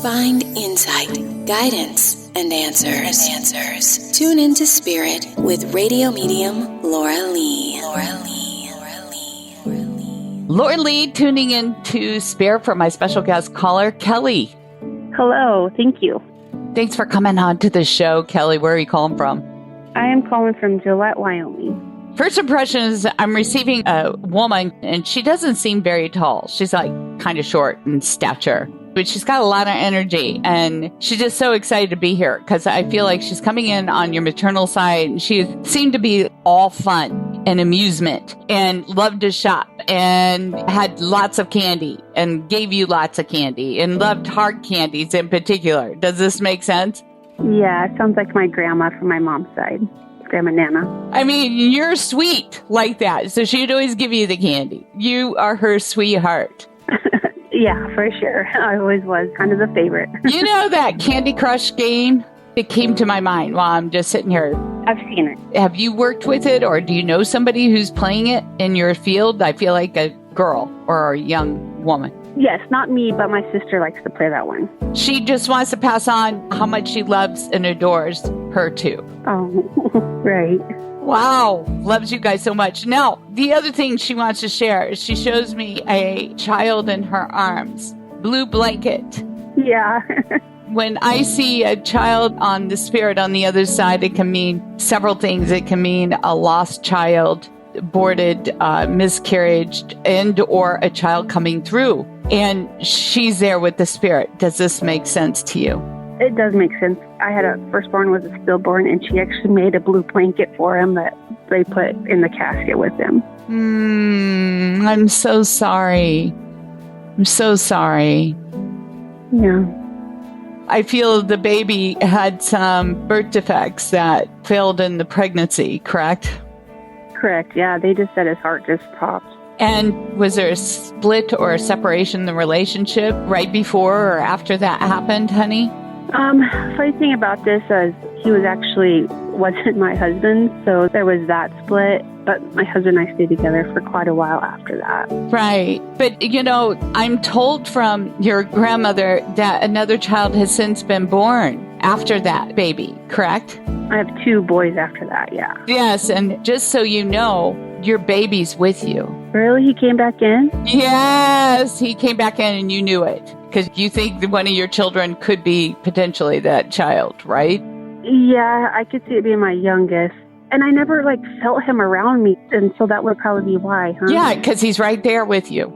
Find insight, guidance, and answers. Tune into Spirit with radio medium Laura Lee. Laura Lee tuning in to Spirit for my special guest caller, Kelli. Hello, thank you. Thanks for coming on to the show, Kelli. Where are you calling from? I am calling from Gillette, Wyoming. First impression is I'm receiving a woman, and she doesn't seem very tall. She's like kind of short in stature, but she's got a lot of energy, and she's just so excited to be here because I feel like she's coming in on your maternal side, and she seemed to be all fun and amusement and loved to shop and had lots of candy and gave you lots of candy and loved hard candies in particular. Does this make sense? Yeah, it sounds like my grandma from my mom's side. Grandma Nana. I mean, you're sweet like that, so she'd always give you the candy. You are her sweetheart. Yeah, for sure. I always was kind of the favorite. You know that Candy Crush game? It came to my mind while I'm just sitting here. I've seen it. Have you worked with it, or do you know somebody who's playing it in your field? I feel like a girl or a young woman. Yes, not me, but my sister likes to play that one. She just wants to pass on how much she loves and adores her too. Oh, right. Wow. Loves you guys so much. Now, the other thing she wants to share is she shows me a child in her arms. Blue blanket. Yeah. When I see a child on the Spirit on the other side, it can mean several things. It can mean a lost child, aborted, miscarriage, and or a child coming through. And she's there with the Spirit. Does this make sense to you? It does make sense. I had a firstborn was a stillborn, and she actually made a blue blanket for him that they put in the casket with him. I'm so sorry. I'm so sorry. Yeah. I feel the baby had some birth defects that failed in the pregnancy, correct? Correct. Yeah, they just said his heart just popped. And was there a split or a separation in the relationship right before or after that happened, honey? Funny thing about this is he wasn't my husband, so there was that split. But my husband and I stayed together for quite a while after that. Right. But, I'm told from your grandmother that another child has since been born after that baby, correct? I have 2 boys after that, yeah. Yes, and just so you know, your baby's with you. Really? He came back in? Yes, he came back in and you knew it. Because you think that one of your children could be potentially that child, right? Yeah, I could see it being my youngest. And I never, felt him around me, and so that would probably be why, huh? Yeah, because he's right there with you.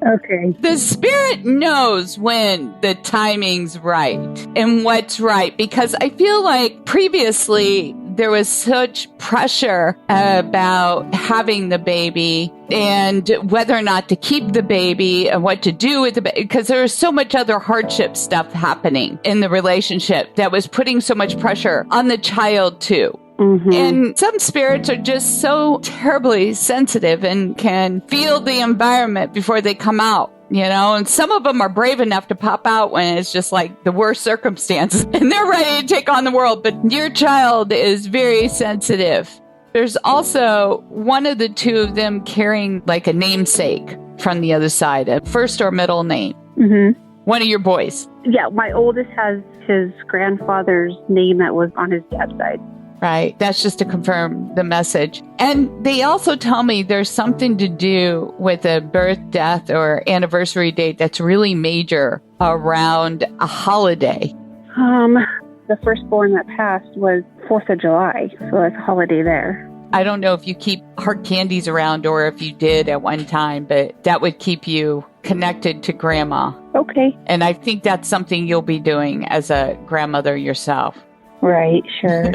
Okay. The Spirit knows when the timing's right and what's right, because I feel like previously there was such pressure about having the baby and whether or not to keep the baby and what to do with the baby, because there was so much other hardship stuff happening in the relationship that was putting so much pressure on the child too. Mm-hmm. And some spirits are just so terribly sensitive and can feel the environment before they come out, and some of them are brave enough to pop out when it's just like the worst circumstances and they're ready to take on the world. But your child is very sensitive. There's also one of the 2 of them carrying like a namesake from the other side, a first or middle name. Mm-hmm. One of your boys. Yeah, my oldest has his grandfather's name that was on his dad's side. Right. That's just to confirm the message. And they also tell me there's something to do with a birth, death, or anniversary date that's really major around a holiday. The firstborn that passed was 4th of July, so that's a holiday there. I don't know if you keep hard candies around or if you did at one time, but that would keep you connected to grandma. Okay. And I think that's something you'll be doing as a grandmother yourself. Right, sure.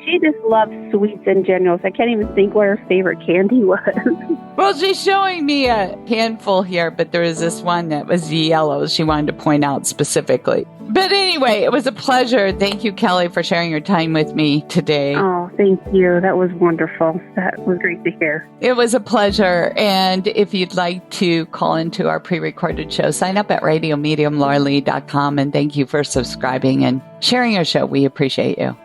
She just loves sweets in general, so I can't even think what her favorite candy was. Well, she's showing me a handful here, but there was this one that was yellow she wanted to point out specifically. But anyway, it was a pleasure. Thank you, Kelli, for sharing your time with me today. Oh, thank you. That was wonderful. That was great to hear. It was a pleasure. And if you'd like to call into our pre-recorded show, sign up at radiomediumlauralee.com. And thank you for subscribing and sharing our show. We appreciate you.